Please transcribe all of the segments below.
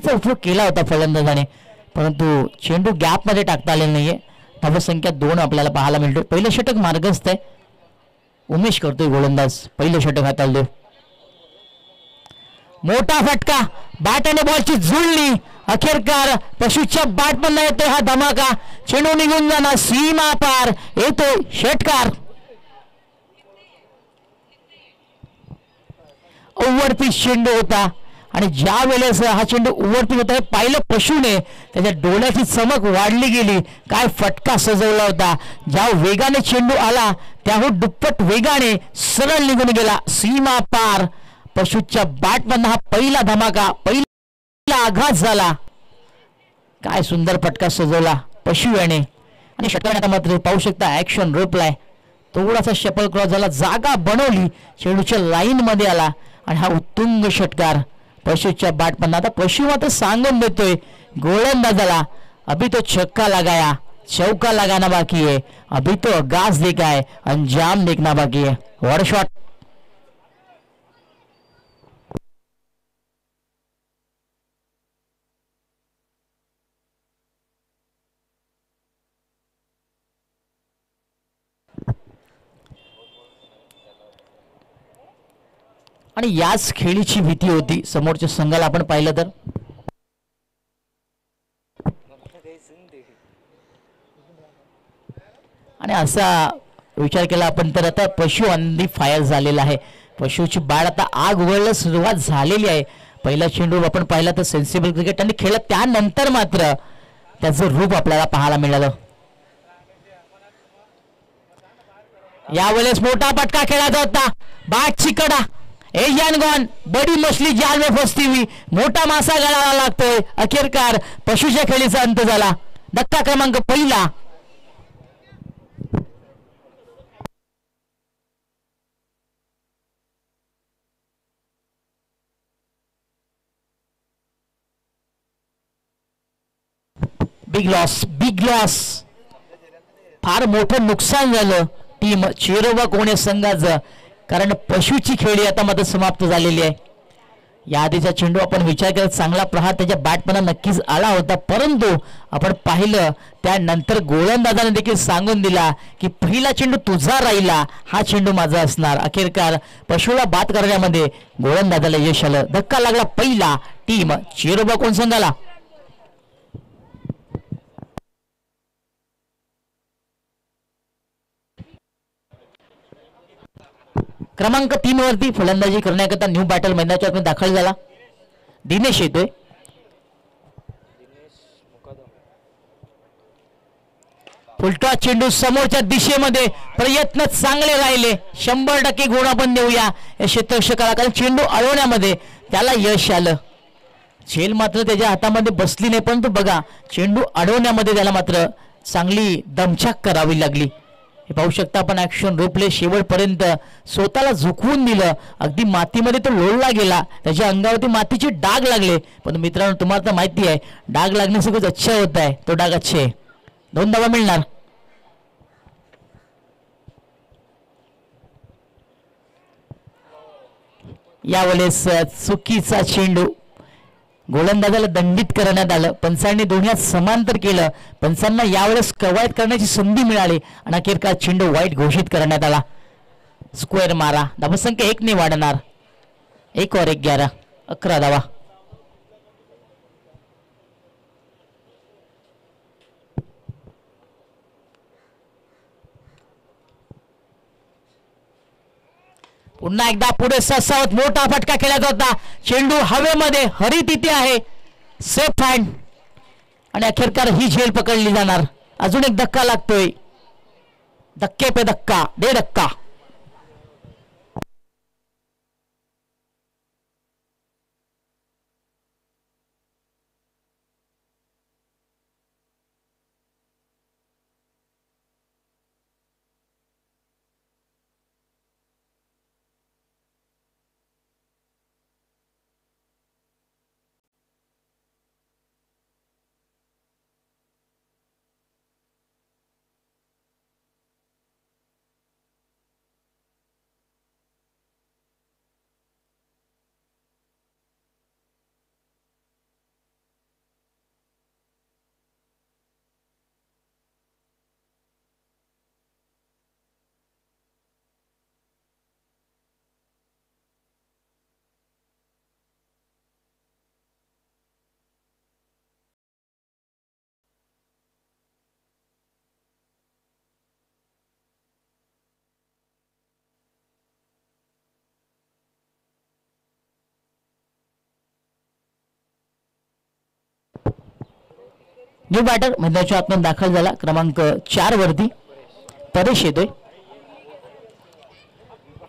चेंडूचा उपयोग केला होता फलंदाजाने, परंतु चेंडू गॅपमध्ये टाकता आलेला नाहीये. धावसंख्या 2 आपल्याला पाहायला मिळते. पहिलं षटक मार्गस्थ आहे. उमेश करतोय गोलंदाज, पहिलं षटक हाताला देऊ. मोठा फटका, बॅट आणि बॉलची जुळली. अखेरकार पशूच्या बॅट पण येतोय हा धमाका. चेंडू निघून जाणार, सीमा पार येतोय षटकार. ओव्हरपीच चेंडू होता आणि ज्या वेळेस हा चेंडू ओव्हरपीच होता हे पाहिलं पशूने, त्याच्या डोळ्याची चमक वाढली गेली. काय फटका सजवला होता. ज्या वेगाने चेंडू आला त्याहून दुप्पट वेगाने सरळ निघून गेला, सीमा पार. पशूच्या बॅटमधून हा पहिला धमाका, पहिला आघात झाला. काय सुंदर फटका सजवला पशू याने. आणि षटकाने मात्र पाहू शकता ऍक्शन रिप्लाय. थोडासा शपल क्रॉस झाला, जागा बनवली, चेंडूच्या लाईन मध्ये आला आणि हा उत्तुंग षटकार पशूच्या बॅटमधून. आता पशु मात्र सांगून देतोय गोलंदाजाला, अभी तो छक्का लगाया, चौका लगाना बाकी है, अभी तो आगाज देखा है, अंजाम देखना बाकी है. What shot. आणि याच खेळीची भीती होती समोरच्या संघाला आपण पाहिलं तर. आणि असा विचार केला आपण तर आता पशु अंडी फायर झालेला आहे. पशुची बाळ आता आग उघडायला सुरुवात झालेली आहे. पहिला चेंडू आपण पाहिला तर सेन्सिबल क्रिकेट आणि खेळत, त्यानंतर मात्र त्याचं रूप आपल्याला पाहायला मिळालं. यावेळेस मोठा फटका खेळायचा होता, बॅटची कडा, एशियन गॉन, बडी मछली जाल में फसती हुई, मोठा मासा गळाला लागतोय. अखेरकार पशुच्या खेळीचा अंत झाला. धक्का क्रमांक पहिला. Big loss, big loss. फार मोठं नुकसान झालं टीम चेरोबा कोणे संघाचं, कारण पशुची खेळी आता मात्र समाप्त झालेली आहे. या आधीचा चेंडू आपण विचार केला, चांगला प्रहार त्याच्या बॅटमधून नक्कीच आला होता, परंतु आपण पाहिलं त्यानंतर गोलंदाजाने देखील सांगून दिला की पहिला चेंडू तुझा राहिला, हा चेंडू माझा असणार. अखेरकार पशुला बाद करण्यामध्ये गोलंदाजाला यश आलं. धक्का लागला पहिला टीम चेरोबा कोण संघाला. क्रमांक 3 वरती फलंदाजी करण्याकरता न्यू बॅटल मैदानाच्या दाखल झाला दिनेश येतोय. फुलटा चेंडू समोरच्या दिशेमध्ये, प्रयत्न चांगले राहिले, 100% गुण आपण देऊया या क्षेत्ररक्षकाला, कारण चेंडू अडवण्यामध्ये त्याला यश आलं. झेल मात्र त्याच्या हातामध्ये बसली नाही, परंतु बघा चेंडू अडवण्यामध्ये त्याला मात्र चांगली दमछाक करावी लागली. हे पाहू शकता आपण ऍक्शन रिप्ले. शेवटपर्यंत स्वतःला झुकवून दिलं, अगदी मातीमध्ये तो लोळला गेला, त्याच्या अंगावरती मातीचे डाग लागले. पण मित्रांनो तुम्हाला तर माहिती आहे डाग लागण्यास खूप अच्छा होत आहे, तो डाग अच्छे. 2 धावा मिळणार. यावेळेस चुकीचा चेंडू, गोलंदाजाला दंडित करण्यात आलं. पंचांनी दोन्ही समांतर केलं. पंचांना यावेळेस कवायत करण्याची संधी मिळाली आणि अखेरकार चेंडू वाईट घोषित करण्यात आला. स्क्वेअर मारा, धावसंख्या 1 ने वाढणार. 1 और 1 11, 11 धावा. पुन्हा एकदा पुढे ससावत मोठा फटका खेळायचा होता. चेंडू हवेमध्ये, हरी तिथे आहे, सेफ हँड आणि अखेरकार ही झेल पकडली जाणार. अजून एक धक्का लागतोय, धक्के पे धक्का, दे धक्का. न्यू बॅटर मैदानाच्या आतून दाखल झाला क्रमांक 4 वरती परेश येतोय.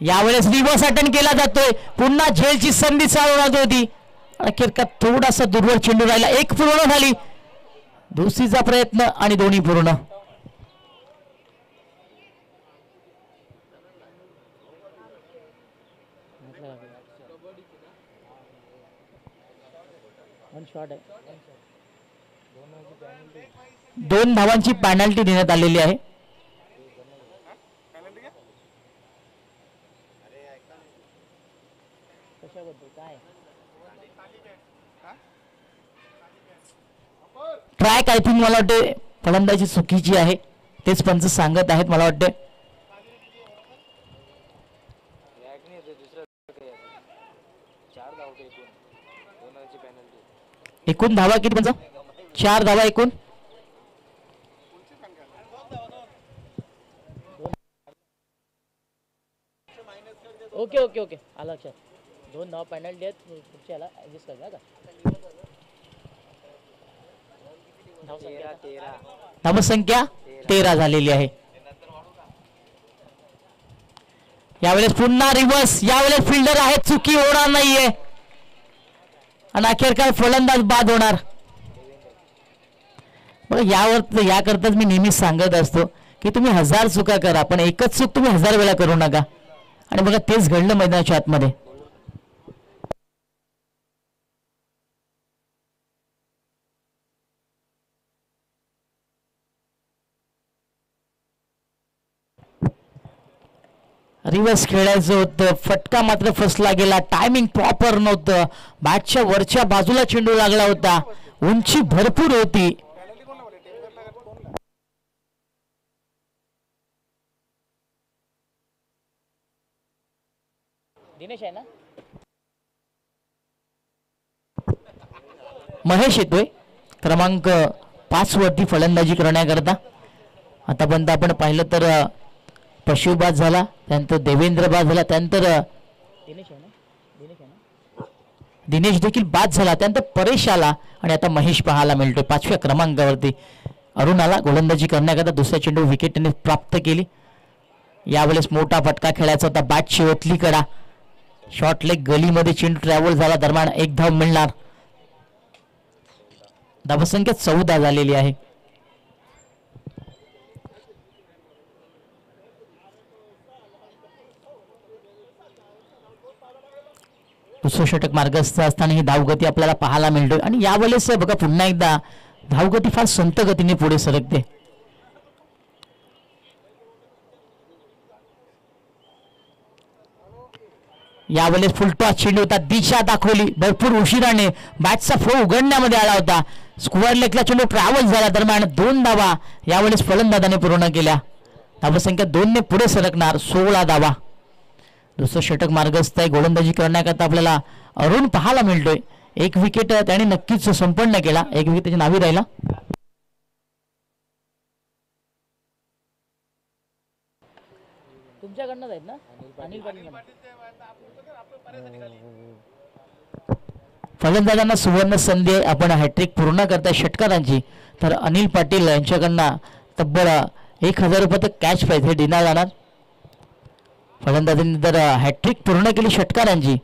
यावेळेस रिव्हर्स अटेंड केला जातोय. पुन्हा झेलची संधी चालवण्यात होती. अखेर का थोडासा दुर्बल चेंडू राहिला. एक पूर्ण झाली. दुसरीचा प्रयत्न आणि दोन्ही पूर्ण. दोन धावांची पॅनल्टी देण्यात आलेली आहे. ट्रॅक आय थिंक मला वाटते फलंदाजी चुकीची आहे तेच पंच सांगत आहेत. मला वाटते एकूण धावा किती पंच? 4 धावा एकूण. ओके ओके ओके आला लक्षात. 2 धावा पेनल्टी आहेत. पुढच्या याला ऍडजस्ट करणार का? धावसंख्या 13 झालेली आहे. यावेळेस पुन्हा रिव्हर्स. यावेळेस फिल्डर आहे चुकी होणार नाहीये आणि अखेर काय फलंदाज बाद होणार. बघा यावर याकरताच मी नेहमी सांगत असतो की तुम्ही 1000 चुका करा पण एकच चूक तुम्ही 1000 वेळा करू नका. आणि बघा तेच घडलं मैदानाच्या आतमध्ये. रिव्हर्स खेळायचं होतं. फटका मात्र फसला गेला. टायमिंग प्रॉपर नव्हतं. बॅटच्या वरच्या बाजूला चेंडू लागला होता. उंची भरपूर होती. दिनेश आहे ना? महेश येतोय क्रमांक 5 वरती फलंदाजी करण्याकरता. आतापर्यंत आपण पाहिलं तर पशु बाद झाला, त्यानंतर देवेंद्र बाद झाला, त्यानंतर दिनेश देखील बाद झाला, त्यानंतर परेश आला आणि आता महेश पाहायला मिळतोय 5व्या क्रमांकावरती. अरुणाला गोलंदाजी करण्याकरता दुसरा चेंडू विकेटने प्राप्त केली. यावेळेस मोठा फटका खेळायचा होता. बॅट शेवटली कडा. शॉर्ट लेग गलीमध्ये चेंडू ट्रॅव्हल झाला. दरम्यान एक धाव मिळणार. धावसंख्या 14 झालेली आहे. दुसरं षटक मार्गस्थ असताना ही धावगती आपल्याला पाहायला मिळतोय आणि यावेळेस बघा पुन्हा एकदा धावगती फार संत गतीने पुढे सरकते. यावेळेस फुलटॉस चेंडू होता. दिशा दाखवली भरपूर उशिराने. बॅटचा फ्लो उघडण्यामध्ये आला होता. स्क्वेअर लेगला चेंडू ट्रॅव्हल झाला. दरम्यान 2 धावा यावेळेस फलंदाजाने पूर्ण केल्या. धावसंख्या 2 ने पुढे सरकणार. 16 धावा. दुसरं षटक मार्गस्थ आहे. गोलंदाजी करण्याकरता आपल्याला अरुण पाहायला मिळतोय. एक विकेट त्याने नक्कीच संपन्न केला. एक विकेट त्याच्या नावी राहिला. तुमच्याकडनं आहेत ना? अनिल पाटील. फलंदाजांना सुवर्ण संधी आहे. आपण हॅट्रिक पूर्ण करताय षटकारांची तर अनिल पाटील यांच्याकडनं तब्बल 1000 रुपये तर कॅश प्राइज हे देण्यात जाणार. फलंदाजांनी जर हॅट्रिक पूर्ण केली षटकारांची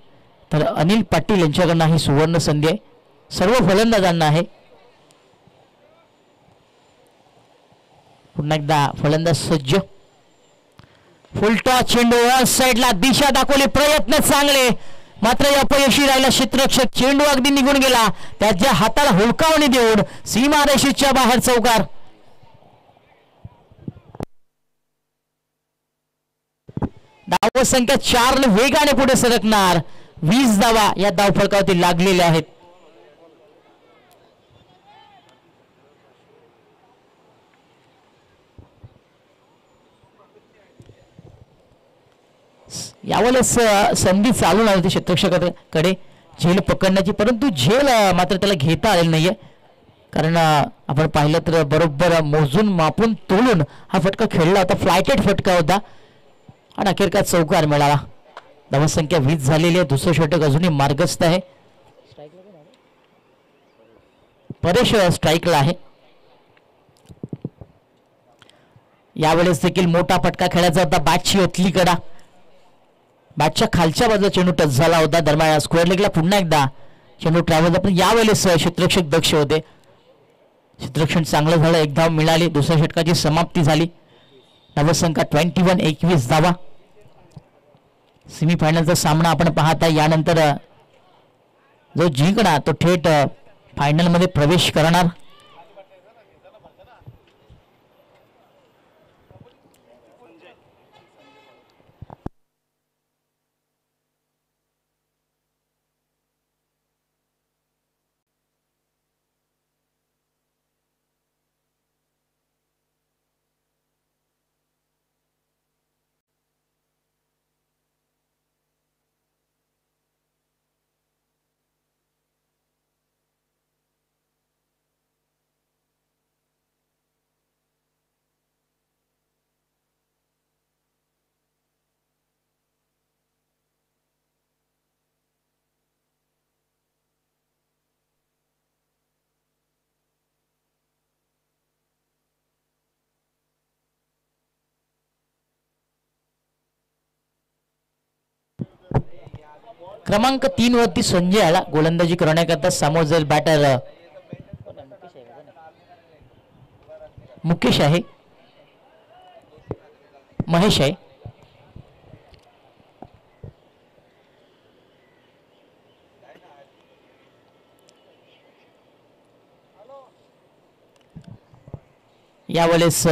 तर अनिल पाटील यांच्याकडनं ही सुवर्ण संधी आहे. सर्व फलंदाजांना आहे. पुन्हा एकदा फलंदाज सज्ज. फुलटॉस चेंडू ऑन साइडला. दिशा दाखवली. प्रयत्न चांगले मात्र अपयशी राहिला क्षेत्ररक्षक. चेंडू अगदी निघून गेला. त्याच्या हाताला हुलकावणी देऊन सीमारेषेच्या बाहेर चौकार. धावसंख्या 4 ने वेगाने पुढे सरकणार. 20 धावा या धावफलकावरती लागलेल्या आहेत. यावेळेस संधी चालून आली होती क्षेत्ररक्षकाकडे झेल पकडण्याची परंतु झेल मात्र त्याला घेता आलेली नाहीये. कारण आपण पाहिलं तर बरोबर मोजून मापून तोलून हा फटका खेळला होता. फ्लायटेड फटका होता आणि अखेर का चौकार मिळाला. धावसंख्या 20 झालेली आहे. दुसरं षटक अजूनही मार्गस्थ आहे. परेश स्ट्राईकला आहे. यावेळेस देखील मोठा फटका खेळायचा होता. बॅटची ओतली कडा, बॅटच्या खालच्या बाजूला चेंडू टच झाला होता. दरम्यान स्क्वेअर लेगला पुन्हा एकदा चेंडू ट्रॅव्हल, पण यावेळेस क्षेत्ररक्षक दक्ष होते. क्षेत्ररक्षण चांगलं झालं. एक धाव मिळाली. दुसऱ्या षटकाची समाप्ती झाली. धावसंख्या 21 धावा. सेमीफायनलचा सामना आपण पाहता. यानंतर जो जिंकणार तो थेट फायनल मध्ये प्रवेश करणार. क्रमांक 3 वरती संजय आला गोलंदाजी करण्याकरता. समोर जाईल बॅटर मुकेश आहे, महेश आहे. यावेळेस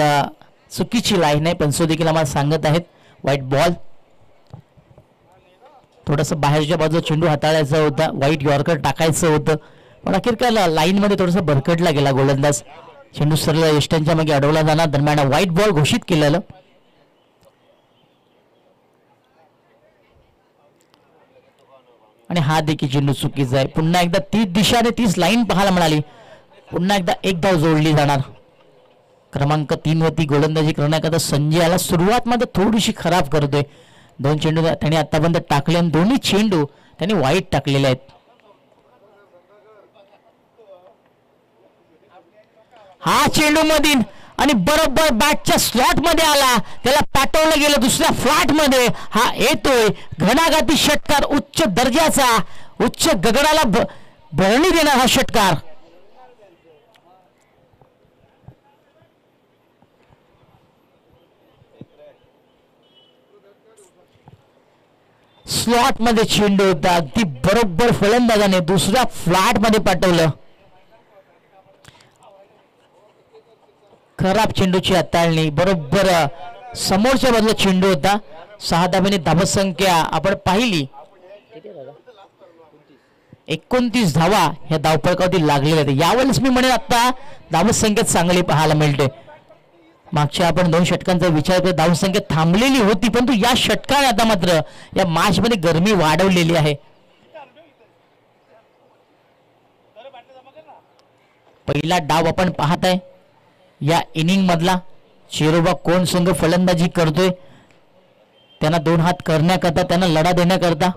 चुकीची लाईन आहे, पंच देखील आम्हाला सांगत आहेत व्हाईट बॉल. थोडंसं बाहेरच्या बाजूला चेंडू हाताळायचा होता, व्हाईट यॉर्कर टाकायचं होतं, पण अखेर लाईन मध्ये थोडासा भरकटला गेला गोलंदाज. चेंडू सरळ यष्टांच्या मागे अडवला जाणार. दरम्यान व्हाईट बॉल घोषित केलेलं. आणि हा देखील चेंडू चुकीचा आहे. पुन्हा एकदा तीच दिशा आणि तीच लाईन पाहायला मिळाली. पुन्हा एकदा एक धाव जोडली जाणार. क्रमांक 3 वरती गोलंदाजी करण्याकरता संजय आला. सुरुवात मध्ये थोडीशी खराब करतोय. 2 चेंडू त्याने आतापर्यंत टाकले आणि दोन्ही चेंडू त्याने वाईट टाकलेले आहेत. हा चेंडू मधील आणि बरोबर बॅटच्या स्लॉट मध्ये आला. त्याला पाठवलं गेलं दुसऱ्या फ्लॅट मध्ये. हा येतोय घणाघाती षटकार, उच्च दर्जाचा, उच्च गगनाला भरणी देणार हा षटकार. स्लॉट मध्ये चेंडू होता. अगदी बरोबर फलंदाजाने दुसऱ्या फ्लॅट मध्ये पाठवलं. खराब चेंडूची हाताळणी, बरोबर समोरच्या बाजूला चेंडू होता. 6 धावांनी धावसंख्या आपण पाहिली 29 धावा ह्या धावपळकावरती लागलेल्या आहेत. यावेळेस मी म्हणेन आता धावसंख्येत चांगली पाहायला मिळते. मागच्या आपण 2 षटकांचा विचार करत धावसंख्या थांबलेली होती, परंतु या षटकाने आता मात्र या मॅच मध्ये गरमी वाढवलेली आहे. पहिला डाव आपण पाहत आहे या इनिंग मधला. चेरोबा कोण संघ फलंदाजी करतोय, त्यांना 2 हात करण्याकरता, त्यांना लढा देण्याकरता.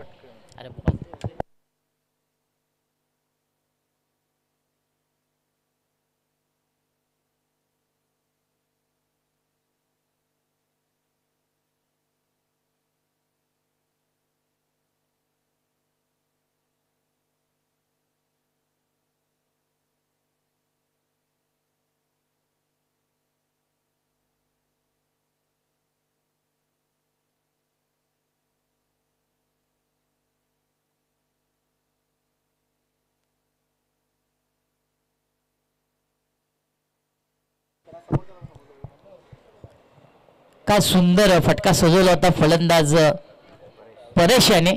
काय सुंदर फटका सजवला होता फलंदाज परेश याने.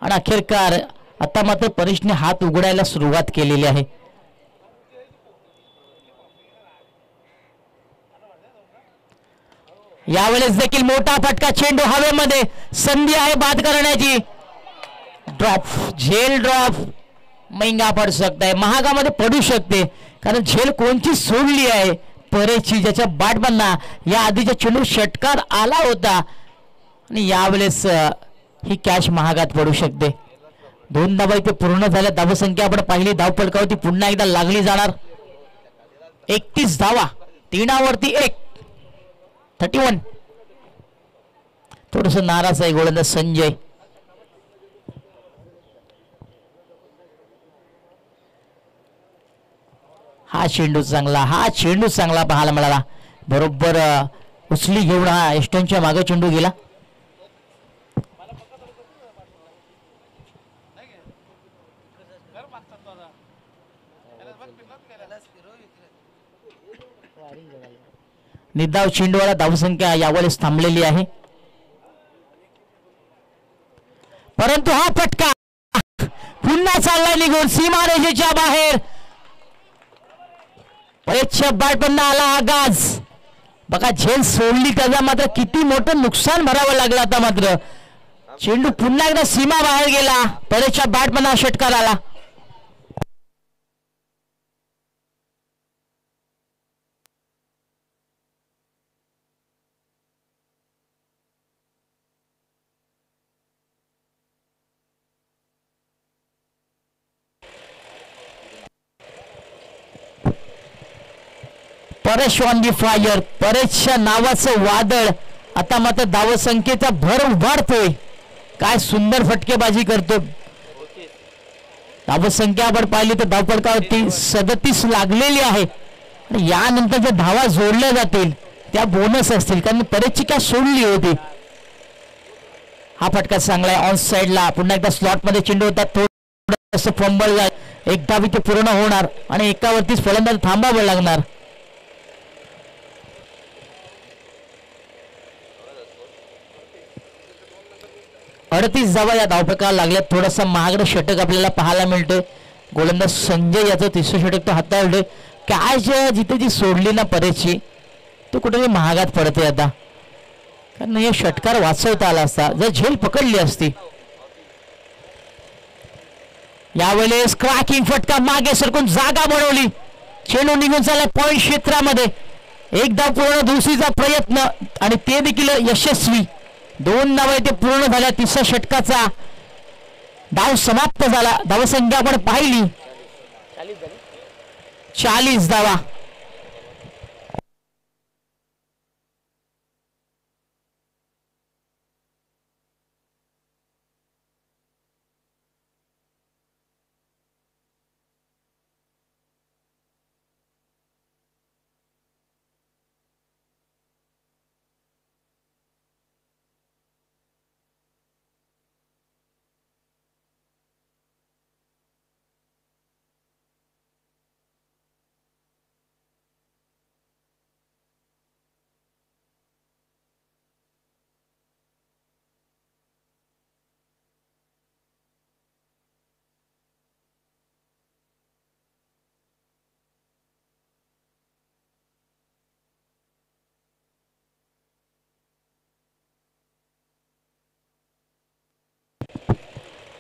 आणि अखेरकार आता मात्र परेशने हात उघडायला सुरुवात केलेली आहे. यावेळेस देखील मोठा फटका, चेंडू हवेमध्ये, संधी आहे बाद करण्याची. ड्रॉप, झेल ड्रॉप महंगा पडू शकता है, महागामध्ये पडू शकते, कारण झेल कोणची सोडली आहे परेची, ज्याच्या बॅटमॅनना या आधीच्या चेंडू षटकार आला होता आणि यावेळेस ही कॅच महागात पडू शकते. 2 धावा इथे पूर्ण झाल्या. धावसंख्या आपण पाहिली धावपळकावरती पुन्हा एकदा लागली जाणार. 31 धावा, 3 वरती 1. 31. थोडस नाराज आहे गोलंदाज संजय. हा चेंडू चांगला पाहायला मिळाला. बरोबर उचली घेऊन हा एस्टनच्या मागे चेंडू गेला. निदाव चेंडूवाला धावसंख्या यावेळेस थांबलेली आहे. परंतु हा फटका पुन्हा चालला निघून सीमारेषेच्या बाहेर. परेशच्या बॅटमधून आला हा गाज. बघा झेल सोडली त्याचा मात्र किती मोठं नुकसान भरावं लागलं. आता मात्र चेंडू पुन्हा एकदा सीमा बाहेर गेला. परेशच्या बॅटमधून षटकार आला. Paresh on the fire. परेशच्या नावाचं वादळ आता मात्र धावसंख्येचा भर उभारतोय. काय सुंदर फटकेबाजी करतो. धावसंख्या आपण पाहिली तर धावपळकावरती 37 लागलेली आहे. यानंतर ज्या धावा जोडल्या जातील त्या बोनस असतील, कारण परेशची काय सोडली होती. हा फटका चांगला आहे ऑन साइडला. पुन्हा एकदा स्लॉट मध्ये चेंडू होता. थोडंसं फंबल जाय. एक धाव इथे पूर्ण होणार आणि एकावरतीच फलंदाज थांबावं लागणार. अडतीस धावा या धावपकाला लागल्या. थोडासा महागडं षटक आपल्याला पाहायला मिळतोय. गोलंदाज संजय याचं तिसरं षटक तो हाताळतोय. काय जिथे जी सोडली ना परेशची तो कुठेतरी महागात पडते आता, कारण हे षटकार वाचवता आला असता जर झेल पकडली असती. यावेळेस क्रॅकिंग फटका मागे सरकून जागा बनवली. चेंडू निघून चालला पॉइंट क्षेत्रामध्ये. एकदा पूर्ण दुसरीचा प्रयत्न आणि ते देखील यशस्वी. 2 धावा इथे पूर्ण झाल्या. तिसऱ्या षटकाचा डाव समाप्त झाला. धावसंख्या आपण पाहिली 40 धावा.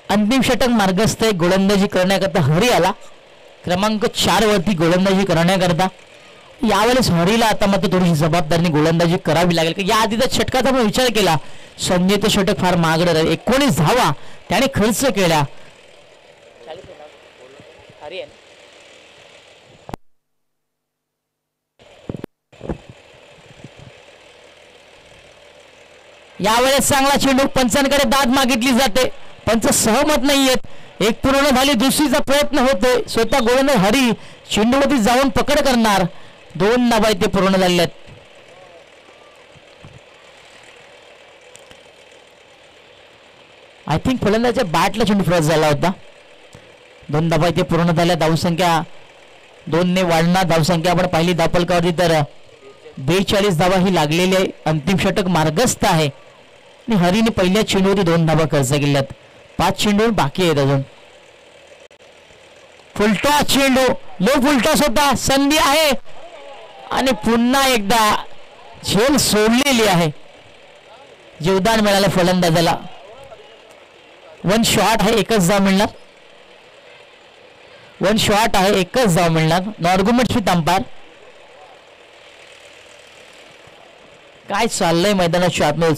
अंतिम षटक मार्गस्थ आहे. गोलंदाजी करण्याकरता हरी आला. क्रमांक 4 वरती गोलंदाजी करण्याकरता. यावेळेस हरीला आता मात्र थोडीशी जबाबदारीने गोलंदाजी करावी लागेल. या आधीचा षटकाचा आपण विचार केला. संजयचं षटक फार महागडं राहील. 19 धावा त्याने खर्च केल्या. यावेळेस चांगला चेंडू. पंचांकडे दाद मागितली जाते. पंच सहमत नाहीयेत. एक पूर्ण झाली. दुसरीचा प्रयत्न होतोय. स्वतः गोलंदाज हरी चेंडूवरती जाऊन पकड करणार. 2 धावा इथे पूर्ण झालेल्या आहेत. आय थिंक फलंदाजाच्या बॅटला चेंडू क्रॉस झाला होता. 2 धावा इथे पूर्ण झाल्या. धावसंख्या 2 ने वाढणार. धावसंख्या आपण पाहिली धावपलकावरती तर 42 धावा ही लागलेली आहे. अंतिम षटक मार्गस्थ आहे आणि हरीने पहिल्या चेंडूवरती 2 धावा खर्च केल्यात. 5 चेंडू बाकी आहेत अजून. फुलटॉस चेंडू. लो फुलटॉस होता. संधी आहे आणि पुन्हा एकदा झेल सोडलेली आहे. जीवदान मिळालं फलंदाजाला. 1 शॉट आहे. एकच धाव मिळणार. 1 शॉट आहे. एकच धाव मिळणार. No argument with umpire. काय चाललंय मैदानाच्या आतमध्ये.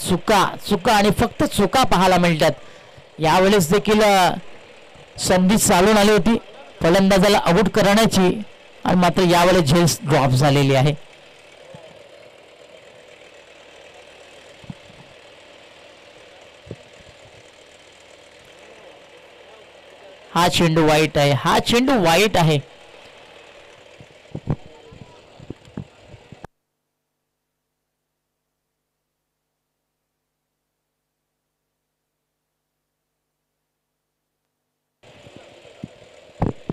चुका आणि फक्त चुका पाहायला मिळतात. यावेळेस देखील संधी चालून आली होती फलंदाजाला आउट करण्याची आणि मात्र यावेळेस झेल ड्रॉप झालेली आहे. हा चेंडू वाईट आहे, हा चेंडू वाईट आहे.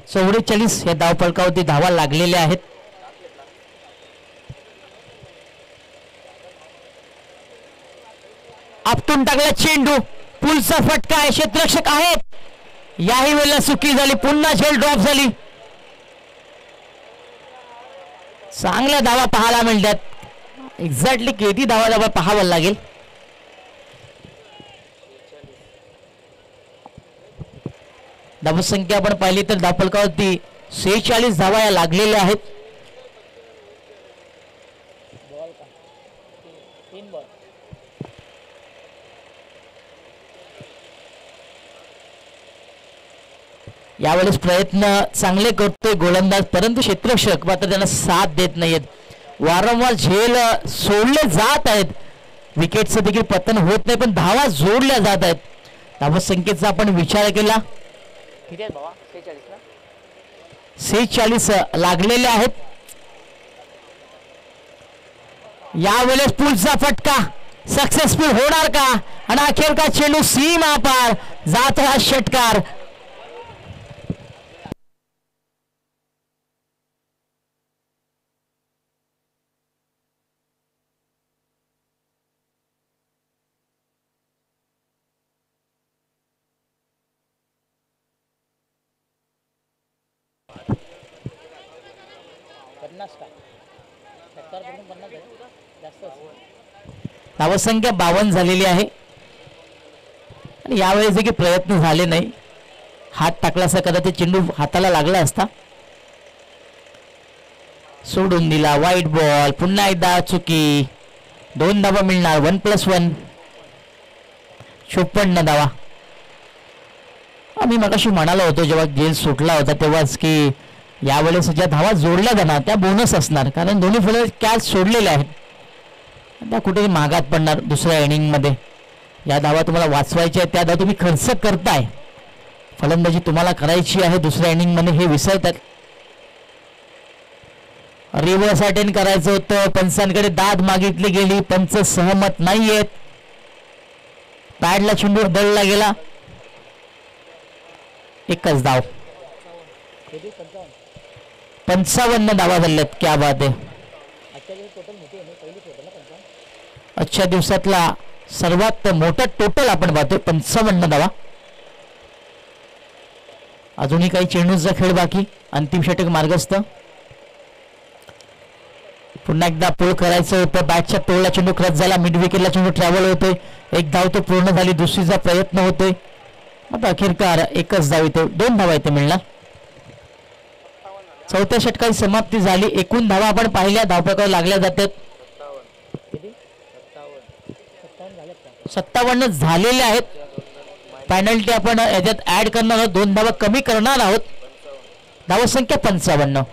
चौवेचाळीस या धावफलकावरती धावा लागलेल्या आहेत. आपटून टाकला चेंडू, पुलचा फटका आहे, क्षेत्ररक्षक आहेत. याही वेळेला चुकी झाली, पुन्हा झेल ड्रॉप झाली. चांगल्या धावा पाहायला मिळतात. एक्झॅक्टली किती धावा पाहावं लागेल. धावसंख्या आपण पाहिली तर धावफलकावरती 46 धावा या लागलेल्या आहेत. यावेळेस प्रयत्न चांगले करतोय गोलंदाज, परंतु क्षेत्ररक्षक मात्र त्यांना साथ देत नाहीयेत. वारंवार झेल सोडले जात आहेत. विकेटचं देखील पतन होत नाही, पण धावा जोडल्या जात आहेत. धावसंख्येचा आपण विचार केला, 46 लागलेले आहेत. यावेळेस पुलचा फटका सक्सेसफुल होणार का? आणि अखेर का चेंडू सीमा पार जात हा षटकार. धावसंख्या 52 झालेली आहे. आणि यावेळेस देखील प्रयत्न झाले नाही. हात टाकला असता कदाचित चेंडू हाताला लागला असता. सोडून दिला, वाईट बॉल. पुन्हा एकदा चुकी, 2 धावा मिळणार. 1+1 54 धावा. आम्ही मगाशी म्हणालो होतो जेव्हा गेम सुटला होता तेव्हाच की यावेळेस ज्या धावा जोडल्या जाणार त्या बोनस असणार, कारण दोन्ही फलंदाज कॅच सोडलेले आहेत. त्या कुठेही मागात पडणार दुसऱ्या इनिंगमध्ये. या धावा तुम्हाला वाचवायच्या आहेत, त्या धावा तुम्ही खर्च करताय. फलंदाजी तुम्हाला करायची आहे दुसऱ्या इनिंगमध्ये हे विसरतात. रिव्हर्स अटेंड करायचं होतं, पंचांकडे दाद मागितली गेली, पंच सहमत नाहीयेत. पॅडला चेंडू दळला गेला. एकच धाव. 55 धावा झाल्यात. क्या बात आहे. आजच्या दिवसातला सर्वात मोठा टोटल आपण पाहतोय, 55 धावा. अजूनही काही चेंडूचा खेळ बाकी. अंतिम षटक मार्गस्थ. पुन्हा एकदा पुळ करायचं होतं. बॅटच्या टोळला चेंडू क्रॅच झाला. मिड विकेटला चेंडू ट्रॅव्हल होतोय. एक धाव तो पूर्ण झाली, दुसरीचा प्रयत्न होतोय. आता अखेरकार एकच धाव येतो, 2 धावा इथे मिळणार. चौथ्या षटकाची समाप्ती झाली. एकूण धावा आपण पाहिल्या धावपळकावर लागल्या जातात. 57 झालेले आहेत. पेनल्टी आपण याच्यात ऍड करणार आहोत, 2 धावा कमी करणार आहोत. धावसंख्या 55.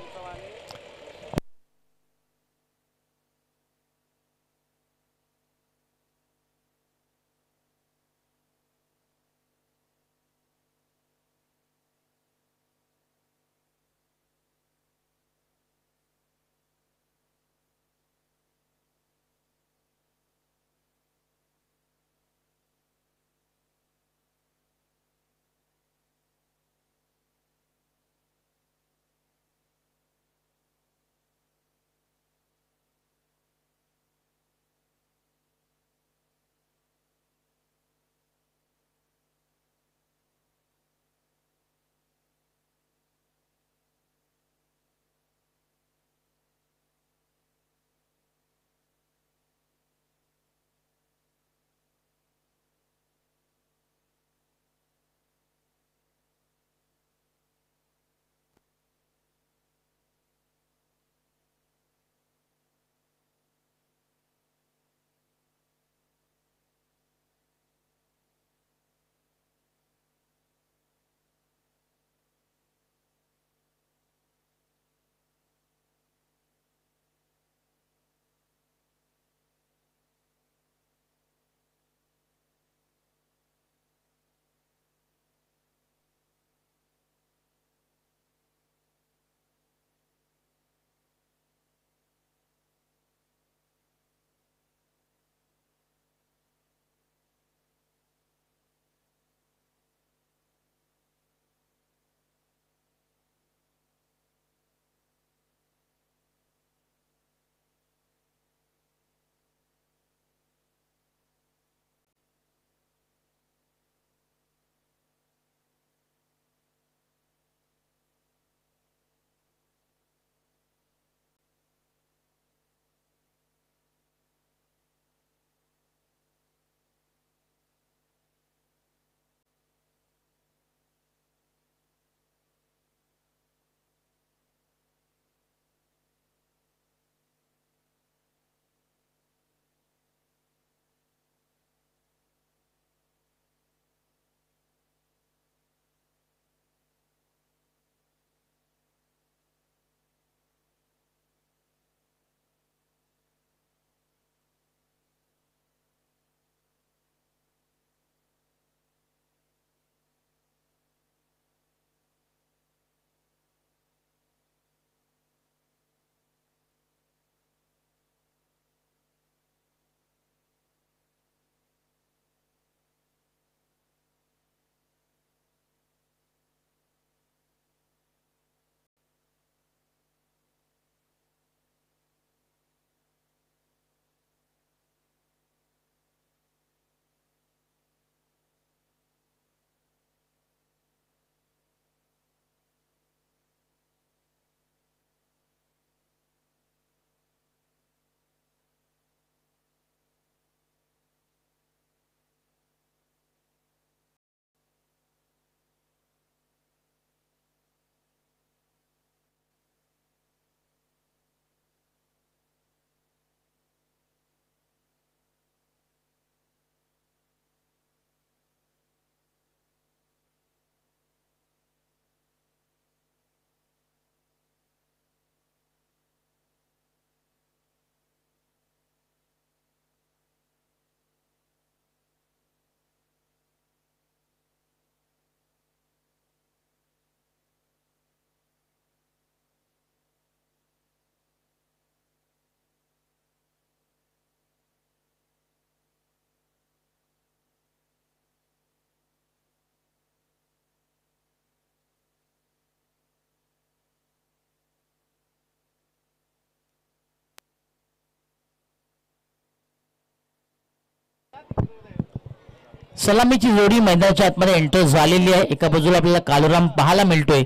सलामीची जोडी मैदानाच्या आतमध्ये एंटर झालेली आहे. एका बाजूला आपल्याला कालूराम पाहायला मिळतोय,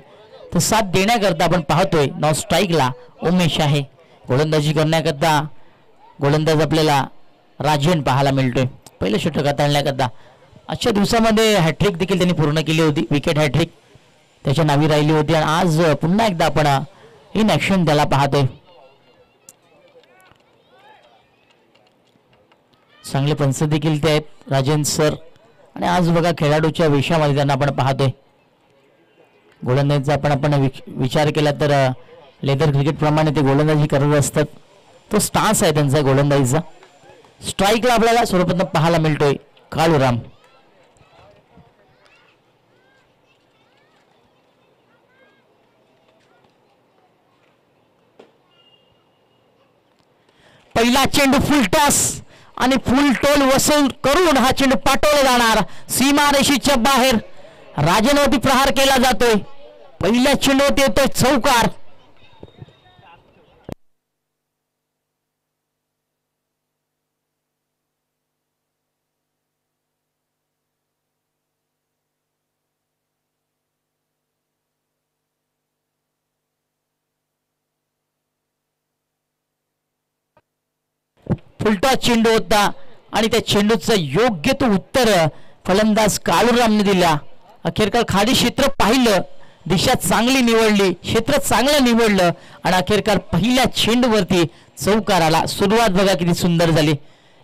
तर साथ देण्याकरता आपण पाहतोय नॉन स्ट्राईकला उमेश आहे. गोलंदाजी करण्याकरता गोलंदाज आपल्याला राजन पाहायला मिळतोय. पहिलं षटक हाताळण्याकरता आजच्या दिवसामध्ये हॅट्रिक देखील त्यांनी पूर्ण केली होती. विकेट हॅट्रिक त्याच्या नावी राहिली होती आणि आज पुन्हा एकदा आपण इन ॲक्शन त्याला पाहतोय. चांगले पंच देखील ते आहेत राजेंद्र सर. आणि आज बघा खेळाडूच्या वेशामध्ये त्यांना आपण पाहतोय. गोलंदाजीचा आपण विचार केला तर लेदर क्रिकेट प्रमाणे ते गोलंदाजी करत असतात. तो स्टान्स आहे त्यांचा गोलंदाजीचा. स्ट्राईकला आपल्याला सर्वप्रथम पाहायला मिळतोय काळूराम. पहिला चेंडू फुल टॉस आणि फुल टोल वसूल करून हा चेंडू पाठवला जाणार सीमारेषेच्या बाहेर. राजनवरती प्रहार केला जातोय. पहिल्या चेंडूवरती येतोय चौकार. फुलटॉस चेंडू होता आणि त्या चेंडूचं योग्य तो उत्तर फलंदाज काळूरामने दिला. अखेरकार खाली क्षेत्र पाहिलं, दिशा चांगली निवडली, क्षेत्र चांगलं निवडलं आणि अखेरकार पहिल्या चेंडूवरती चौकार आला. सुरुवात बघा किती सुंदर झाली,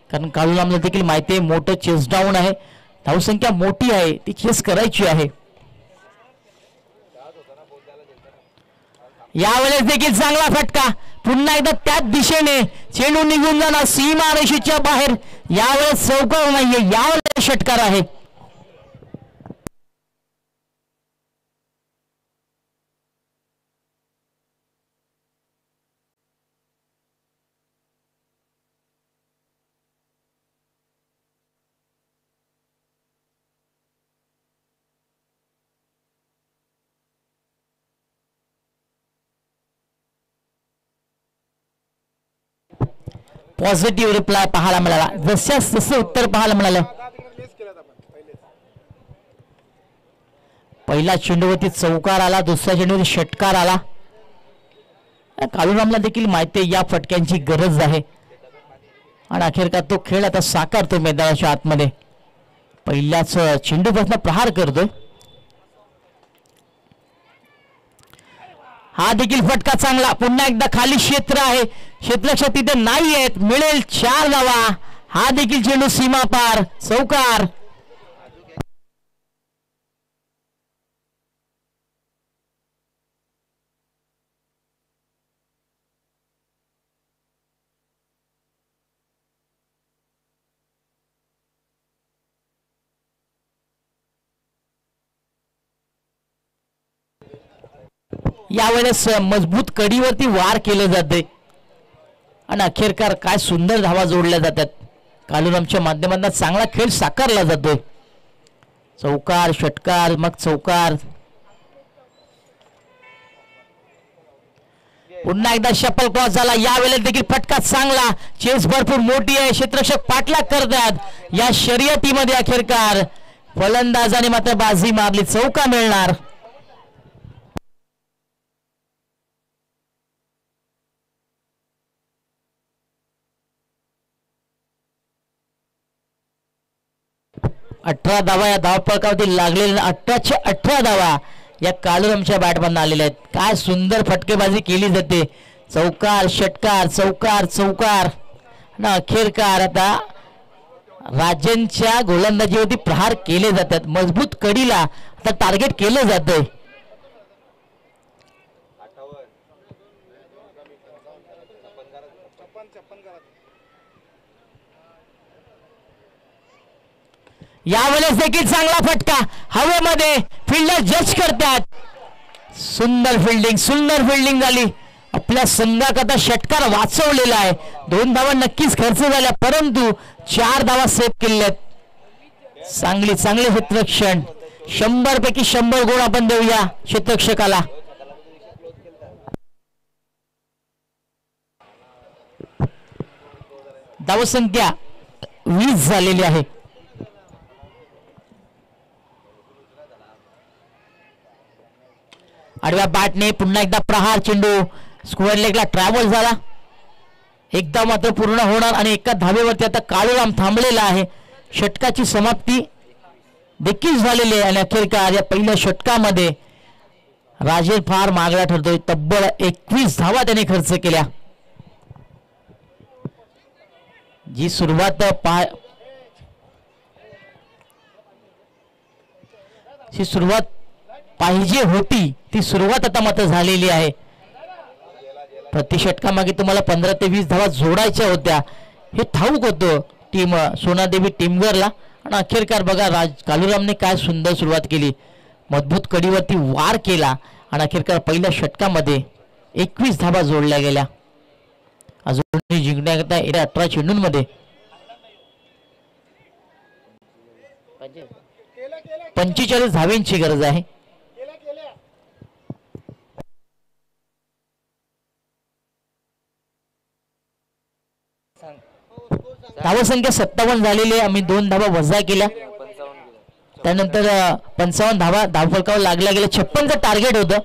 कारण काळूरामला देखील माहिती आहे मोठं चेस डाऊन आहे, धावसंख्या मोठी आहे, ती चेस करायची आहे. यावेळेस देखील चांगला फटका. पुन्हा एकदा त्याच दिशेने चेंडू निघून जाणार सीमारेषेच्या बाहेर. यावेळेस चौकार नाहीये, यावेळेस षटकार आहे. पॉझिटिव्ह रिप्लाय पाहायला मिळाला, जशास तसं उत्तर पाहायला मिळालं. पहिला चेंडूवरती चौकार आला, दुसऱ्या चेंडूवरती षटकार आला. काळूरामला देखील माहिती आहे या फटक्यांची गरज आहे आणि अखेरकार तो खेळ आता साकारतो मैदानाच्या आतमध्ये. पहिल्याच चेंडूपासून प्रहार करतोय. हा देखील फटका चांगला. पुन्हा एकदा खाली क्षेत्र आहे, क्षेत्ररक्षक तिथे नाही आहेत, मिळेल 4 धावा. हा देखील चेंडू सीमा पार, चौकार. यावेळेस मजबूत कडीवरती वार केले जाते आणि अखेरकार काय सुंदर धावा जोडल्या जातात. काळूरामच्या माध्यमातून चांगला खेळ साकारला जातोय. चौकार, षटकार, मग चौकार. पुन्हा एकदा शपल क्रॉस झाला. यावेळेस देखील फटका चांगला. चेस भरपूर मोठी आहे, क्षेत्ररक्षक पाठलाग करतात. या शर्यतीमध्ये अखेरकार फलंदाजाने मात्र बाजी मारली, चौका मिळणार. अठरा धावा या धावपळकावरती लागलेल्या 18च्या 18 धावा या काळूरामच्या बॅटमधून आलेल्या आहेत. काय सुंदर फटकेबाजी केली जाते. चौकार, षटकार, चौकार, चौकार. ना अखेरकार आता राजेंच्या गोलंदाजीवरती प्रहार केले जातात. मजबूत कडीला आता टार्गेट केलं जातंय. यावेळेस देखील चांगला फटका. हवेमध्ये फिल्डर जज करतात. सुंदर फिल्डिंग झाली. आपल्या संघाकरता षटकार वाचवलेला आहे. 2 धावा नक्कीच खर्च झाल्या, परंतु 4 धावा सेव्ह केल्यात. चांगले क्षेत्ररक्षण. 100 पैकी 100 गुण आपण देऊया क्षेत्ररक्षकाला. धावसंख्या 20 झालेली आहे. बॅटने पुन्हा एकदा प्रहार, चेंडू स्क्वेअर लेगला ट्रॅव्हल झाला, एकदा मात्र पूर्ण होणार आणि एका धावेवरती आता काळूराम थांबलेला आहे. षटकाची समाप्ती देखील झालेली आहे आणि अखेरकार या पहिल्या षटकामध्ये राजेश फार मागला ठरतोय. तब्बल 21 धावा त्याने खर्च केल्या. जी सुरुवात पाहिजे होती ती सुरुवात आता मात्र झालेली आहे. प्रति षटकामागे तुम्हाला 15 ते 20 धावा जोडायच्या होत्या हे ठाऊक होतं टीम सोनादेवी टीमगरला. आणि अखेरकार बघा कालूरामने काय सुंदर सुरुवात केली, मजबूत कडीवरती वार केला आणि अखेरकार पहिल्या षटकामध्ये 21 धावा जोडल्या गेल्या. अजूनही जिंकण्याकरता 18 चेंडूंमध्ये 45 धाव्यांची गरज आहे. धावसंख्या 57 झालेली आहे. आम्ही 2 धावा वजा केल्या, त्यानंतर 55 धावा धावफलकावर लागल्या गेल्या. 56चं टार्गेट होतं.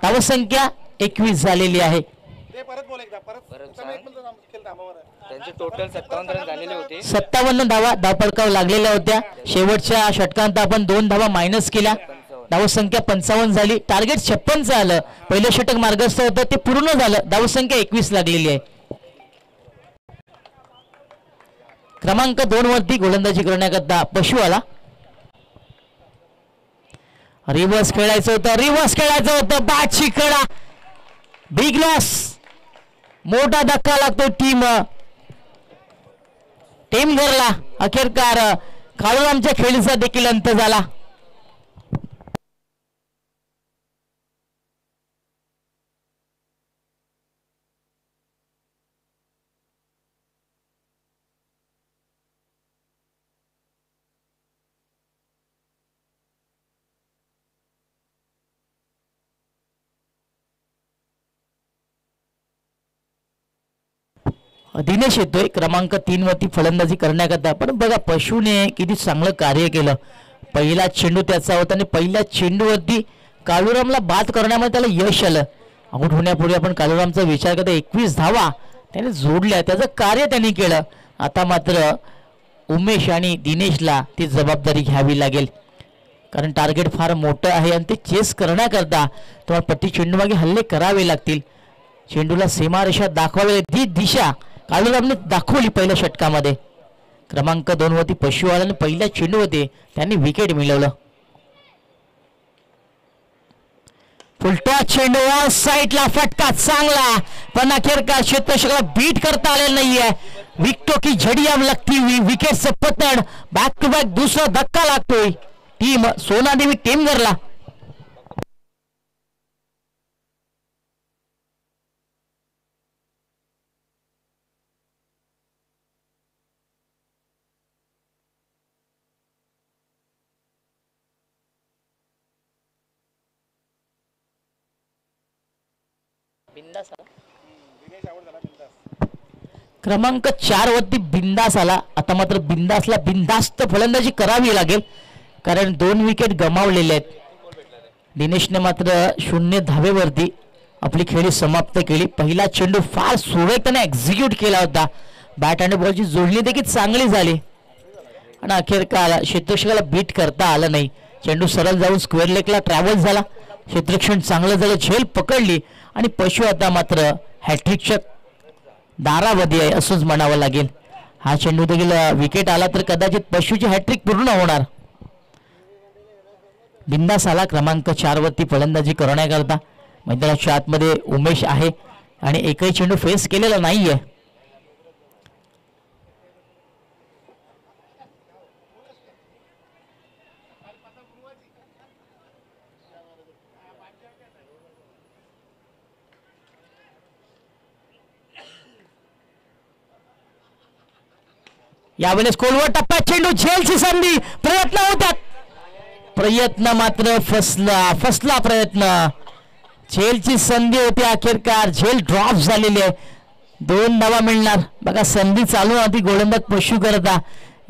धावसंख्या 21 झालेली आहे. टोटल 57 रन झालेले होते. 57 धावा धावफलकावर लागलेल्या होत्या. शेवटच्या षटकांत आपण 2 धावा मायनस केल्या. धावसंख्या 55 झाली. टार्गेट 56चं आलं. पहिलं षटक मार्गस्थ होतं ते पूर्ण झालं. धावसंख्या 21 लागलेली आहे. क्रमांक 2 वरती गोलंदाजी करण्याकरता पशु आला. रिव्हर्स खेळायचं होतं. बॅटची कडा, बिग लॉस, मोठा धक्का लागतो टीमगरला. अखेरकार काळूरामच्या खेळीचा देखील अंत झाला. दिनेश येतोय क्रमांक 3 वरती फलंदाजी करण्याकरता. पण बघा पशुने किती चांगलं कार्य केलं. पहिला चेंडू त्याचा होता आणि पहिल्या चेंडूवरती काळूरामला बाद करण्यामध्ये त्याला यश आलं. आऊट होण्यापूर्वी आपण काळूरामचा विचार करता 21 धावा त्याने जोडल्या, त्याचं कार्य त्यांनी केलं. आता मात्र उमेश आणि दिनेशला ती जबाबदारी घ्यावी लागेल, कारण टार्गेट फार मोठं आहे आणि ते चेस करण्याकरता तुम्हाला प्रति चेंडूमागे हल्ले करावे लागतील. चेंडूला सीमारेषा दाखवावी, ती दिशा काळूरामने दाखवली पहिल्या षटकामध्ये. क्रमांक 2 वरती पशुवालाने पहिल्या चेंडू होते त्यांनी विकेट मिळवलं. फुलटॉस चेंडू साईडला, फटका चांगला, पण अखेरकार क्षेत्ररक्षकाला बीट करता आलेलं नाहीये. विकेटों की झडी अब लगती हुई, विकेटचं पतन, बॅक टू बॅक दुसरा धक्का लागतोय टीम सोनादेवी टीमगरला. क्रमांक 4 वरती बिंदास आला. आता मात्र बिंदासला बिंदास्त फलंदाजी करावी लागेल, कारण 2 विकेट गमावलेले आहेत. दिनेशने मात्र 0 धावेवरती आपली खेळी समाप्त केली. पहिला चेंडू फार सुरेखपणे एक्झिक्यूट केला होता. बॅट आणि बॉलची जोडणी देखील चांगली झाली आणि अखेरकार क्षेत्ररक्षकाला बीट करता आलं नाही. चेंडू सरळ जाऊन स्क्वेअर लेगला ट्रॅव्हल झाला. क्षेत्ररक्षण चांगलं झालं, झेल पकडली आणि पशु आता मात्र हॅट्रिकच्या दारावधी आहे असंच म्हणावं लागेल. हा चेंडू देखील विकेट आला तर कदाचित पशुची हॅट्रिक पूर्ण होणार. बिंदास आला क्रमांक 4 वरती फलंदाजी करण्याकरता. मैदानाच्या आतमध्ये उमेश आहे आणि एकही चेंडू फेस केलेला नाहीये. यावेळेस खोलवर टप्प्यात चेंडू, झेलची संधी, प्रयत्न होतात, प्रयत्न मात्र फसला प्रयत्न. झेलची संधी होती, अखेरकार झेल ड्रॉप झालेली आहे. 2 धावा मिळणार. बघा संधी चालू होती, गोलंदाज पशु करता.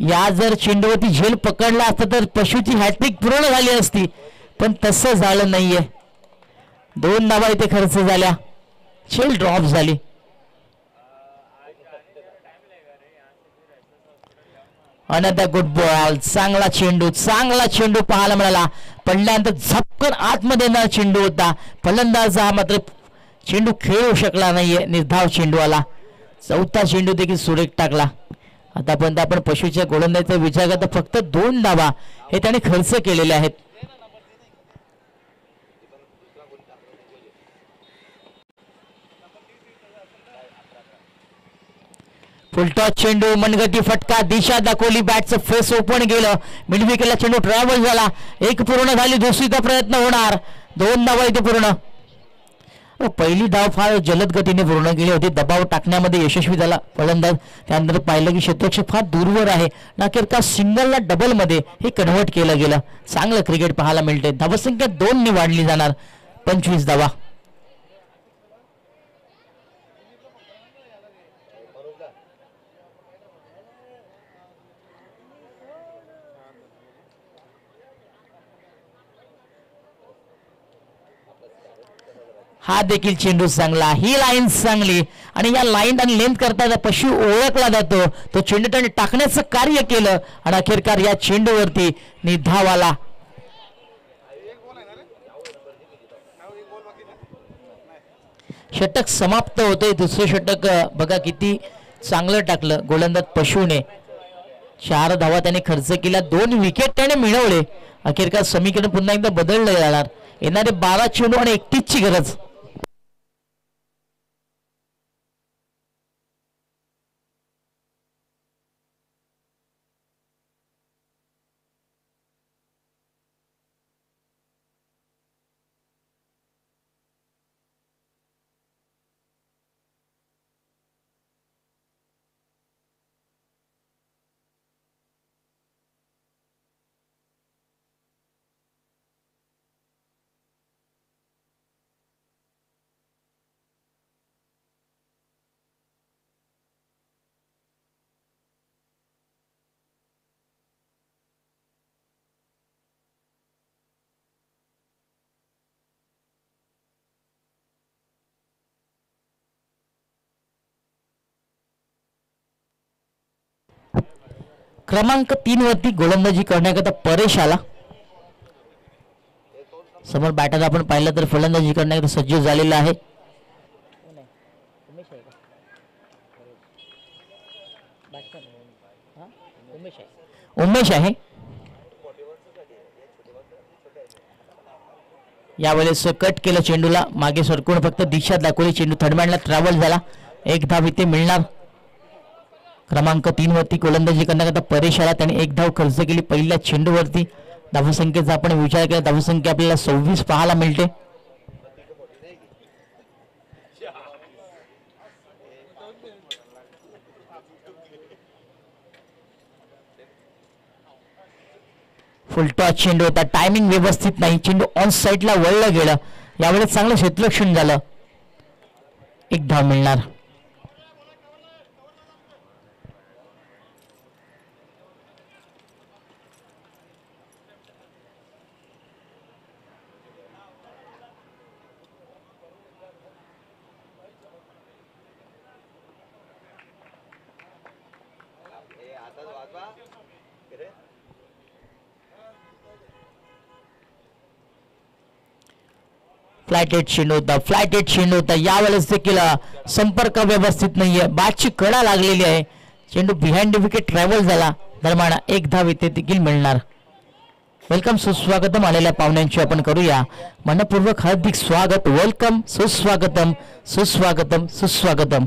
या जर चेंडूवरती झेल पकडला असता तर पशुची हॅट्रिक पूर्ण झाली असती, पण तसं झालं नाहीये. 2 धावा इथे खर्च झाल्या, झेल ड्रॉप झाली. Another good ball. चांगला चेंडू पाहायला मिळाला. पडल्यानंतर झपकन आतमध्ये येणारा चेंडू होता. फलंदाज हा मात्र चेंडू खेळू शकला नाहीये. निर्धाव चेंडू आला. 4था चेंडू देखील सुरेख टाकला. आतापर्यंत आपण पशुच्या गोलंदाजीचा विचार करता फक्त 2 धावा हे त्याने खर्च केलेले आहेत. फुलटॉस चेंडू, मनगटी फटका, दिशा दाखवली, बॅटचं फेस ओपन गेलं, मिडविकेटला चेंडू ट्रॅव्हल झाला. 1 पूर्ण झाली, दुसरीचा प्रयत्न होणार. 2 धावा इथे पूर्ण. पहिली धाव फार जलद गतीने पूर्ण केली होती, दबाव टाकण्यामध्ये यशस्वी झाला फलंदाज. त्यानंतर पाहिलं की क्षेत्ररक्षक फार दूरवर आहे, अखेरकार सिंगलला डबल मध्ये हे कन्व्हर्ट केलं गेलं. चांगलं क्रिकेट पाहायला मिळते. धावसंख्या 2 ने वाढली जाणार, 25 धावा. हा देखील चेंडू चांगला, ही लाईन चांगली, आणि या लाईन आणि लेंथ करता पशु ओळखला जातो. तो चेंडू त्याने टाकण्याचं कार्य केलं आणि अखेरकार या चेंडूवरती निधाव आला. षटक समाप्त होते. दुसरे षटक बघा किती चांगलं टाकलं गोलंदाज पशुने. 4 धावा त्याने खर्च केला, 2 विकेट त्याने मिळवले. अखेरकार समीकरण पुन्हा एकदा बदललं जाणार. येणारे 12 चेंडू आणि 31 ची गरज. क्रमांक 3 वरती गोलंदाजी करण्याकरता परेश आला. समोर बॅटर आपण पाहिलं तर फलंदाजी करण्याकरता सज्ज झालेला आहे. उमेश आहे. यावेळेस कट केलं चेंडूला, मागे सरकून फक्त दिशा दाखवली. चेंडू थर्डमॅनला ट्रॅव्हल झाला. 1 धाव इथे मिळणार. क्रमांक 3 वरती गोलंदाजी करण्याकरता परेश आला. त्याने 1 धाव खर्च केली पहिल्या चेंडूवरती. धावसंख्येचा आपण विचार केला, धावसंख्या आपल्याला 26 पाहायला मिळते. फुलटॉस चेंडू होता, टायमिंग व्यवस्थित नाही, चेंडू ऑन साईडला वळलं गेलं. यावेळेस चांगलं क्षेत्ररक्षण झालं. 1 धाव मिळणार. फ्लॅटेड चेंडू होता. यावेळेस देखील संपर्क व्यवस्थित नाहीये, बॅटची कडा लागलेली आहे. चेंडू बिहाइंड विकेट ट्रॅव्हल झाला. दरम्यान 1 धाव इथे देखील मिळणार. वेलकम सुस्वागतम आलेल्या पाहुण्यांची आपण करूया मनपूर्वक हार्दिक स्वागत. वेलकम सुस्वागतम सुस्वागतम सुस्वागतम.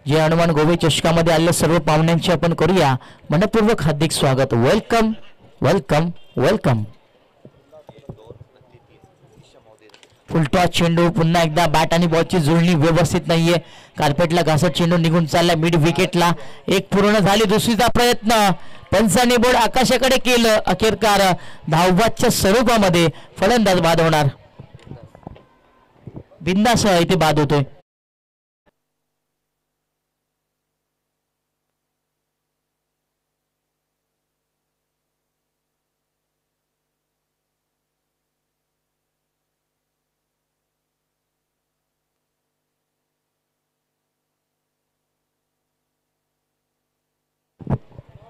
जे हनुमान गोवे चषकामध्ये आलेल्या सर्व पाहुण्यांची आपण करूया मनपूर्वक हार्दिक स्वागत. Welcome welcome welcome. फुलटॉस चेंडू पुन्हा एकदा बॅट आणि बॉलची जुळणी व्यवस्थित नाहीये. कार्पेटला घासत चेंडू निघून चालला मिड विकेटला. एक पूर्ण झाली. दुसरीचा प्रयत्न पंचाने बोर्ड आकाशाकडे केलं. अखेरकार धावबादच्या स्वरूपामध्ये फलंदाज बाद होणार. बिंदासह इथे बाद होतोय.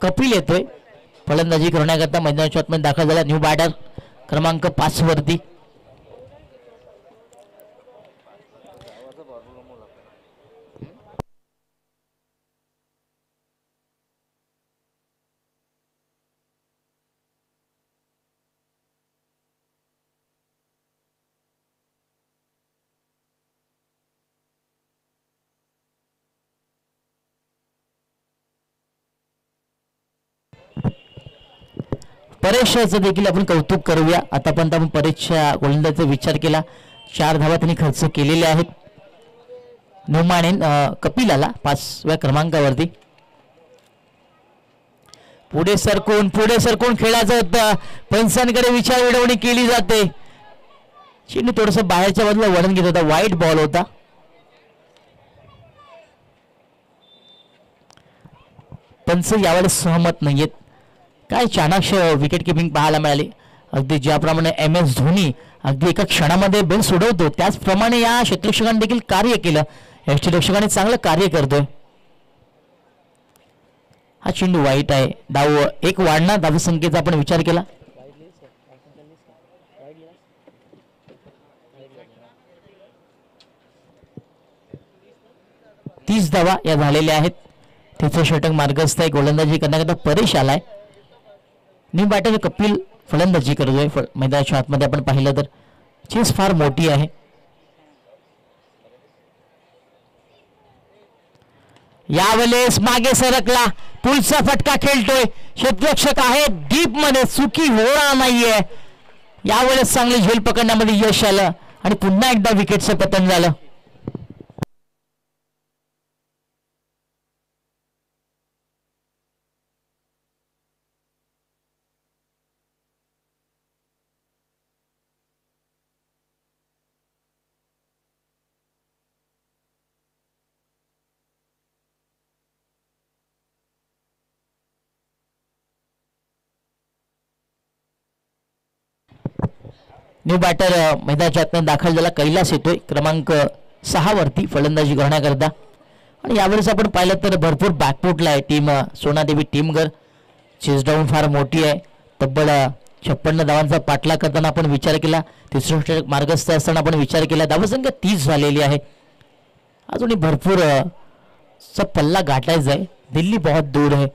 कपिल येतोय फलंदाजी करण्याकरता मैदानाच्या आतमध्ये दाखल झाला. न्यू बॅटर क्रमांक 5 वरती. परेशचं देखील आपण कौतुक करूया. आतापर्यंत आपण परेशच्या गोलंदाजीचा विचार केला. 4 धावा त्यांनी खर्च केलेल्या आहेत. नोमाने कपिलाला 5व्या क्रमांकावरती. पुढे सरकून खेळायचं होतं. पंचांकडे विचार विडवणी केली जाते. चेंडू थोडस बाहेरच्या बाजूला वळण घेत होता. वाईट बॉल होता. पंच यावेळेस सहमत नाहीयेत. काय चाणाक्ष विकेट किपिंग पाहायला मिळाली. अगदी ज्याप्रमाणे MS धोनी अगदी एका क्षणामध्ये बेल सोडवतो त्याचप्रमाणे या क्षेत्ररक्षकाने देखील कार्य केलं. या क्षेत्ररक्षकाने चांगलं कार्य करतोय. हा चेंडू वाईट आहे. धाव एक वाढणार धावसंख्येचा आपण विचार केला. तीस धावा या झालेल्या आहेत. तिथे षटक मार्गस्थ आहे. गोलंदाजी करण्याकरता परेश आलाय. न्यू बॅटर कपिल फलंदाजी करतोय. मैदानाच्या आतमध्ये आपण पाहिलं तर चेस फार मोठी आहे. यावेळेस मागे सरकला. पुलचा फटका खेळतोय. क्षेत्ररक्षक आहे डीप मध्ये. चुकी होणार नाहीये. यावेळेस चांगली झेल पकडण्यामध्ये यश आलं आणि पुन्हा एकदा विकेटचं पतन झालं. न्यू बॅटर मैदानाच्या आतमध्ये दाखल झाला. कैलास येतोय क्रमांक 6 वरती फलंदाजी करण्याकरता. आणि यावेळेस आपण पाहिलं तर भरपूर बॅकफुटला आहे टीम सोनादेवी टीमगर. चेस डाऊन फार मोठी आहे. तब्बल 56 धावांचा पाठलाग करताना आपण विचार केला. तिसरं षटक मार्गस्थ असताना आपण विचार केला. धावसंख्या 30 झालेली आहे. अजूनही भरपूर चा पल्ला गाठायचा आहे. दिल्ली बहुत दूर आहे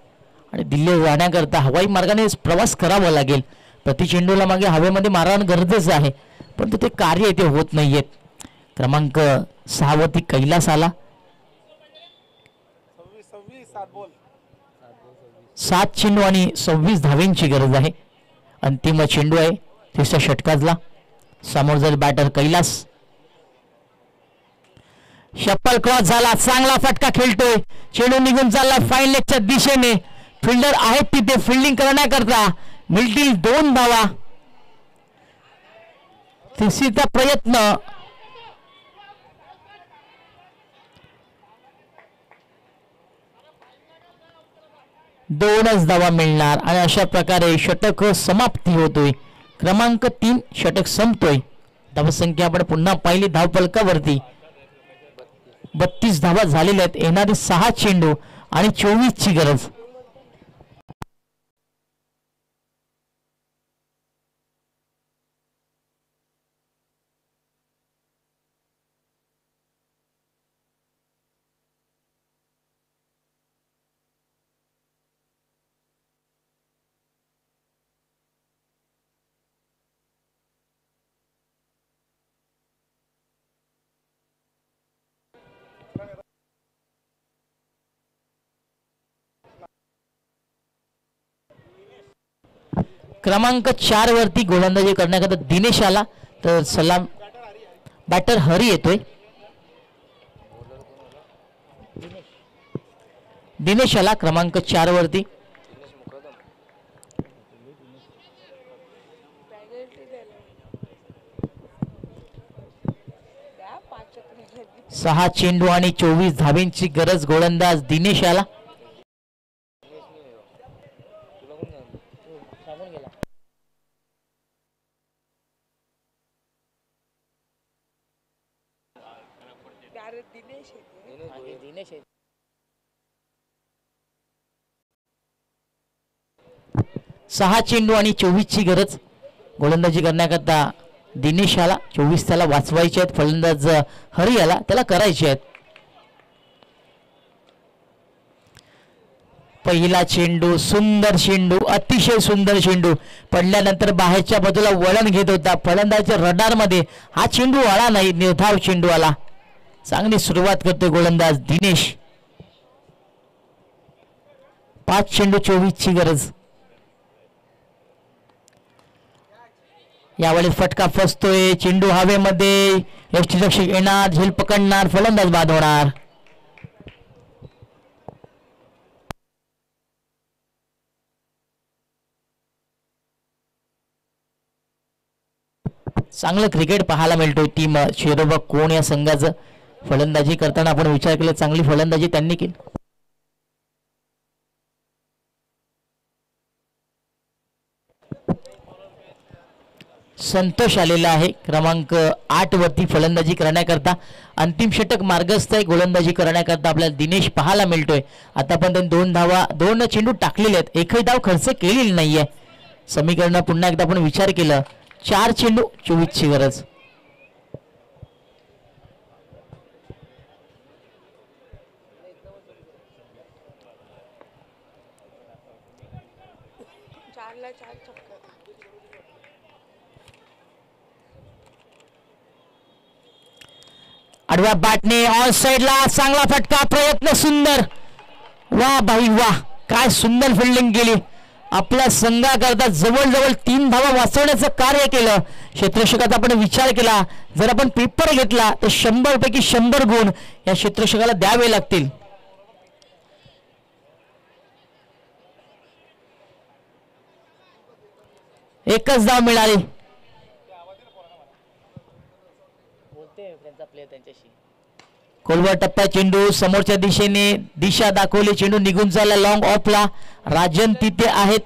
आणि दिल्ली जाण्याकरता हवाई मार्गाने प्रवास करावा लागेल. प्रति चेंडूला मागे हवेमध्ये मारणं गरजेचं आहे परंतु ते कार्य इथे होत नाहीयेत. क्रमांक 6 वरती कैलास आला. 7 चेंडू आणि 26 धावेंची गरज आहे. अंतिम चेंडू आहे तिसऱ्या षटकातला. समोर जाईल बॅटर कैलास. शप्पल क्रॉस झाला. चांगला फटका खेळतोय. चेंडू निघून चालला फाईन लेगच्या दिशेने. फिल्डर आहेत तिथे फिल्डिंग करण्याकरता. मिळतील 2 धावा. तिसरीचा प्रयत्न. दोनच धावा मिळणार आणि अशा प्रकारे षटक समाप्ती होतोय. क्रमांक 3 षटक संपतोय. धावसंख्या आपण पुन्हा पाहिली धावफलकावरती 32 धावा झालेल्या आहेत. येणारे 6 चेंडू आणि 24 ची गरज. क्रमांक 4 वरती गोलंदाजी करण्याकरता दिनेश आला, तर सलाम बॅटर हरी येतोय. दिनेश आला क्रमांक 4 वरती. सहा चेंडू आणि 24 धावेंची गरज. गोलंदाज दिनेश आला. सहा चेंडू आणि 24 ची गरज. गोलंदाजी करण्याकरता दिनेश आला. 24 त्याला वाचवायचे आहेत. फलंदाज हरी आला, त्याला करायचे आहेत. पहिला चेंडू, सुंदर चेंडू, अतिशय सुंदर चेंडू. पडल्यानंतर बाहेरच्या बाजूला वळण घेत होता. फलंदाजच्या रडार मध्ये हा चेंडू आला नाही, निर्धाव चेंडू आला. चांगली सुरुवात करतोय गोलंदाज दिनेश. 5 चेंडू 24 ची गरज. यावेळी फटका फसतोय. चेंडू हवेमध्ये. यष्टीरक्षक येणार, झेल पकडणार, फलंदाज बाद होणार. चांगलं क्रिकेट पाहायला मिळतोय टीम शेरोबा कोण या संघाचं. फलंदाजी करताना आपण विचार केला, चांगली फलंदाजी त्यांनी केली. संतोष आलेला आहे क्रमांक 8 वरती फलंदाजी करण्याकरता. अंतिम षटक मार्गस्थ आहे. गोलंदाजी करण्याकरता आपल्याला दिनेश पाहायला मिळतोय. आता पण त्यांनी 2 चेंडू टाकलेले आहेत, एकही धाव खर्च केलेली नाहीये. समीकरण पुन्हा एकदा आपण विचार केला, 4 चेंडू 24 ची गरज. आडव्या बॅटने ऑन साइडला चांगला फटका. प्रयत्न सुंदर. वा भाई वा, काय सुंदर फिल्डिंग केली. आपल्या संघाकरता जवळजवळ 3 धावा वाचवण्याचं कार्य केलं. क्षेत्ररक्षकाचा आपण विचार केला, जर आपण पेपर घेतला तर 100 पैकी 100 गुण या क्षेत्ररक्षकाला द्यावे लागतील. एकच धाव मिळाली. खोलवर टप्प्या चेंडू समोरच्या दिशेने दिशा दाखवली. चेंडू निघून चालला लॉंग ऑफला. राजन तिथे आहेत.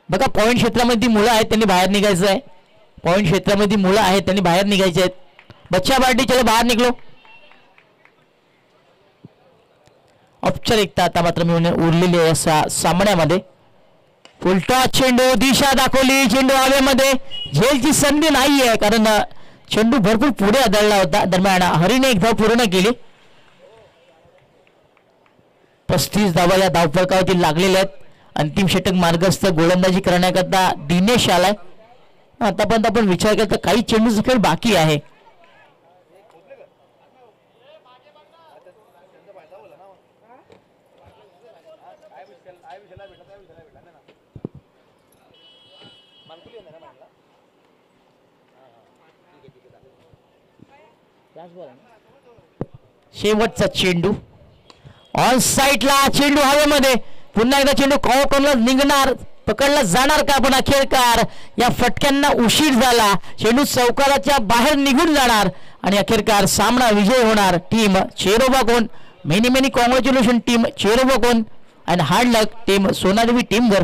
बघा पॉइंट क्षेत्रामध्ये मुलं आहेत, त्यांनी बाहेर निघायचं आहे. पॉइंट क्षेत्रामध्ये मुलं आहेत, त्यांनी बाहेर निघायचे आहेत. बच्चा पार्टी चलो बाहेर निघलो. औपचारिकता आता मात्र मी उरलेली आहे सामन्यामध्ये. फुलटॉस चेंडू, दिशा दाखवली. चेंडू हवेमध्ये. झेलची संधी नाहीये, कारण चेंडू भरपूर पुढे आदळला होता. दरम्यान हरीने एक धाव पूर्ण केली. 35 धावा या धावफलकावरती लागलेल्या आहेत. अंतिम षटक मार्गस्थ. गोलंदाजी करण्याकरता दिनेश आलाय. आतापर्यंत आपण विचार केला तर काही चेंडूचा खेळ बाकी आहे. शेवटचा चेंडू ऑन साइडला. चेंडू हवेमध्ये. पुन्हा एकदा चेंडू कॉर्नरला निघणार, पकडला जाणार का? पण अखेरकार या फटक्यांना उशीर झाला. चेंडू चौकाराच्या बाहेर निघून जाणार आणि अखेरकार सामना विजय होणार टीम चेरोबा कोण. मेनी मेनी कॉंग्रॅच्युलेशन टीम चेरोबा कोण अँड हार्ड लक टीम सोनादेवी टीमवर.